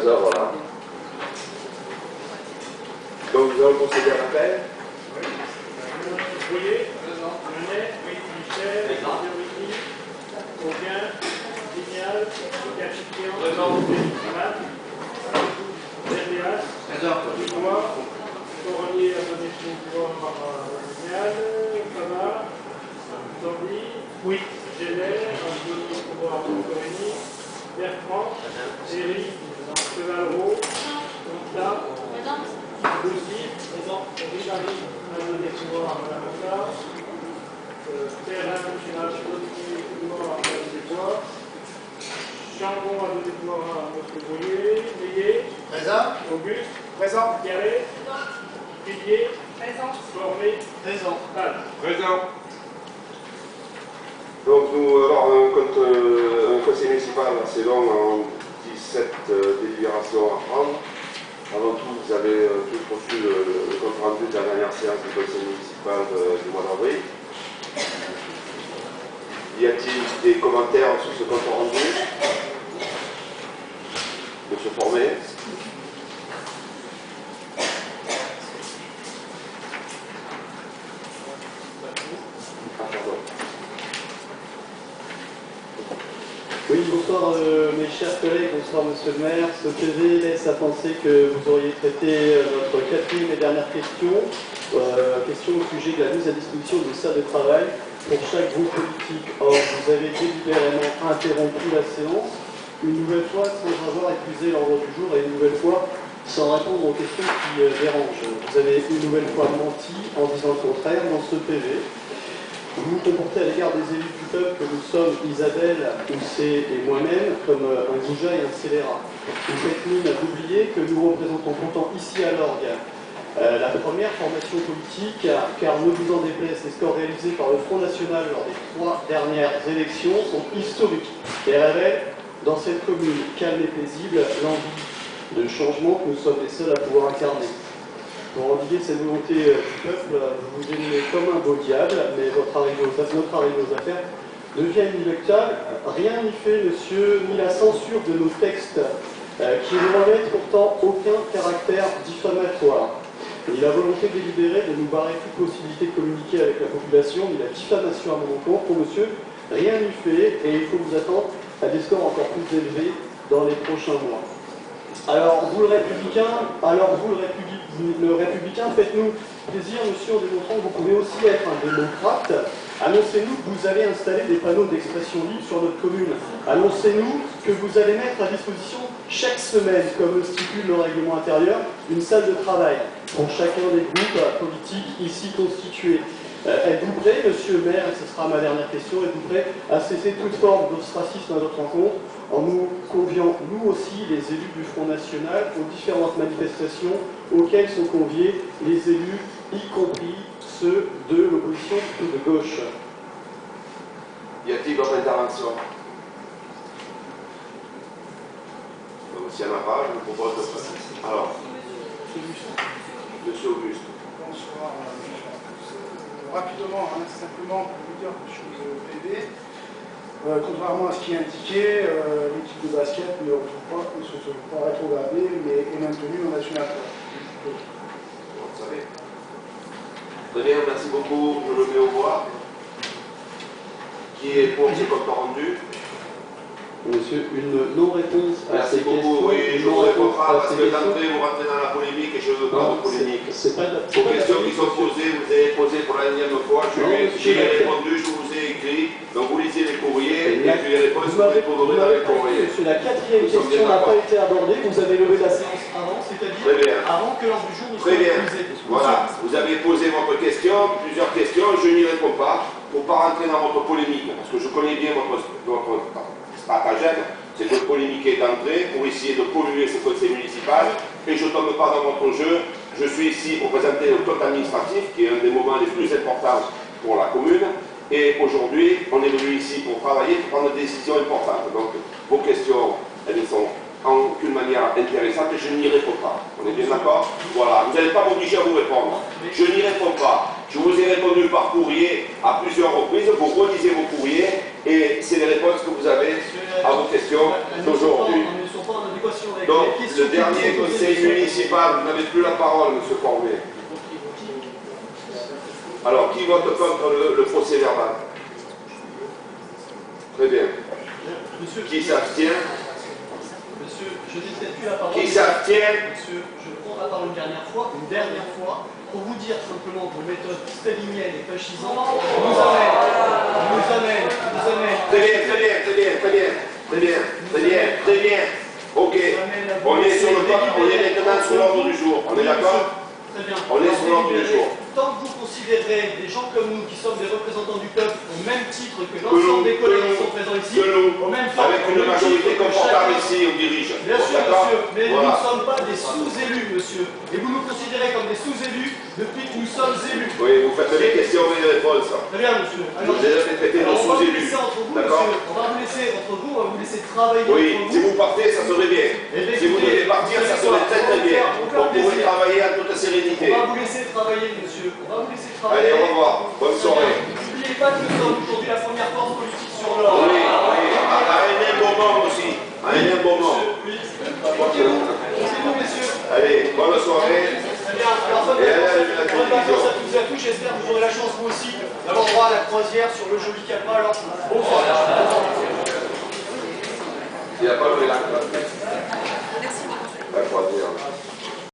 13h, voilà. Donc nous allons procéder à l'appel. Brouillet, Menet, Michel, Théorie, Aucun, Vignal, Cachiquian, Mat, Verdeas, Dubois, Coronier a donné son pouvoir à Vignal, Fama, Tordi, oui, Gélet a donné son pouvoir à Coroni, Bertrand, Thierry, Chevalreau, Monta, Lucie, Ribari a donné son pouvoir à Madame Monta, Terrain, Général Chirotki, pouvoir à Madame Desbois, Chambon a donné pouvoir à M. Brouillet, Meillet, présent, Auguste, présent, Garret, Pilier, présent, Formé, présent, Val. Présent. Donc nous avons un conseil municipal assez long en 17 délibérations à prendre. Avant tout, vous avez tous reçu le compte rendu de la dernière séance du conseil municipal du mois d'avril. Y a-t-il des commentaires sur ce compte rendu? Monsieur Formé. Oui, bonsoir mes chers collègues, bonsoir monsieur le maire. Ce PV laisse à penser que vous auriez traité notre quatrième et dernière question, question au sujet de la mise à disposition d'une salle de travail pour chaque groupe politique. Or, vous avez délibérément interrompu la séance, une nouvelle fois sans avoir épuisé l'ordre du jour et une nouvelle fois sans répondre aux questions qui dérangent. Vous avez une nouvelle fois menti en disant le contraire dans ce PV. Vous vous comportez à l'égard des élus du peuple que nous sommes, Isabelle, Oussé et moi-même, comme un goujat et un scélérat. Vous faites mine d'oublier que nous représentons pourtant ici à l'orgue la première formation politique, car ne vous en déplaise, les scores réalisés par le Front National lors des 3 dernières élections sont historiques et révèlent dans cette commune calme et paisible l'envie de changement que nous sommes les seuls à pouvoir incarner. Pour endiguer cette volonté du peuple, vous vous élimez comme un beau diable, mais notre arrivée aux affaires devient inéluctable. Rien n'y fait, monsieur, ni la censure de nos textes, qui ne revêtent pourtant aucun caractère diffamatoire, ni la volonté délibérée de nous barrer toute possibilité de communiquer avec la population, ni la diffamation à mon encontre. Pour monsieur, rien n'y fait, et il faut vous attendre à des scores encore plus élevés dans les prochains mois. Alors, vous le républicain, faites-nous plaisir, monsieur, en démontrant que vous pouvez aussi être un démocrate. Annoncez-nous que vous allez installer des panneaux d'expression libre sur notre commune. Annoncez-nous que vous allez mettre à disposition chaque semaine, comme le stipule le règlement intérieur, une salle de travail pour chacun des groupes politiques ici constitués. Êtes-vous prêt, monsieur le maire, et ce sera ma dernière question, êtes-vous prêt à cesser toute forme d'ostracisme à notre rencontre en nous conviant, nous aussi, les élus du Front National, aux différentes manifestations auxquelles sont conviés les élus, y compris ceux de l'opposition de gauche? Y a-t-il d'autres interventions? S'il n'y en a pas, je vous propose de passer. Alors, monsieur Auguste. Bonsoir. Rapidement, simplement pour vous dire que je suis PV. Contrairement à ce qui est indiqué, l'équipe de basket ne se trouve pas rétrogradée, mais est maintenue en national. Vous savez. Très bien, merci beaucoup. Je le mets au voix. Qui est pour ce compte rendu? Monsieur, une non-réponse à ces questions. Oui, je vous réponds pas parce que d'entrée vous rentrez dans la polémique et je ne veux pas de polémique. Aux questions qui sont posées, vous avez posé pour la énième fois, j'ai répondu, je vous ai écrit, donc vous lisez les courriers et puis les réponses vous les trouverez dans les courriers. Monsieur, la quatrième question n'a pas été abordée, vous avez levé la séance avant, c'est-à-dire avant que l'ordre du jour ne soit épuisé. Voilà, vous avez posé votre question, plusieurs questions, je n'y réponds pas pour ne pas rentrer dans votre polémique, parce que je connais bien votre stratagème, c'est de polémiquer d'entrée pour essayer de polluer ce conseil municipal, et je ne tombe pas dans votre jeu. Je suis ici pour présenter le compte administratif, qui est un des moments les plus importants pour la commune, et aujourd'hui, on est venu ici pour travailler, pour prendre des décisions importantes. Donc, vos questions, elles sont en aucune manière intéressantes, et je n'y réponds pas. On est bien d'accord? Voilà, vous n'allez pas m'obliger à vous répondre. Je n'y réponds pas. Je vous ai répondu par courrier à plusieurs reprises, vous relisez vos courriers, et c'est les réponses que vous avez à vos d'autres questions d'aujourd'hui. Elles ne sont pas en adéquation avec Donc, les questions le dernier que vous conseil posez. municipal, vous n'avez plus la parole, M. Cormier. Alors, qui vote contre le procès verbal? Très bien. Monsieur, Qui s'abstient? monsieur, je n'ai peut-être plus la parole. Qui s'abstient? Monsieur, je prends la parole une dernière fois, pour vous dire simplement que vos méthodes staliniennes et fascisantes nous amènent. Très bien, très bien, très bien, très bien, très bien, très bien, très bien. Ok. On est sur le pas, on est maintenant sur l'ordre du jour. On est d'accord? Très bien. On est sur l'ordre du jour. Tant que vous considérez des gens comme nous, qui sommes des représentants du peuple, au même titre que l'ensemble des collègues qui sont présents ici, au même temps, avec une majorité confortable ici, on dirige. Bien sûr, monsieur, mais nous voilà. ne sommes pas des sous-élus, monsieur. Et vous nous considérez comme des sous-élus depuis que nous sommes élus. Oui, vous faites des questions et des réponses. Très bien, monsieur. Vous avez été traité de Alors, on va vous sous-élus. laisser entre vous, D'accord? monsieur. On va vous laisser entre vous, on va vous laisser travailler Oui, entre si vous. vous partez, ça serait bien. Si vous devez partir, ça serait très très bien. On pourrait travailler en toute sérénité. On va vous laisser travailler, monsieur. On va vous laisser travailler. Allez, au revoir. Bonne soirée. N'oubliez pas que nous sommes aujourd'hui la première force politique sur l'ordre. Oui, oui. À un bon moment aussi. À un bon moment. Posez-vous, messieurs. Allez, bonne soirée. Très bien. Alors, bonne vacances à tous et à tous. J'espère que vous aurez la chance, vous aussi, d'avoir droit à la croisière sur le joli Calma. Alors, bonsoir. Il n'y a pas de mélange. Merci. La croisière.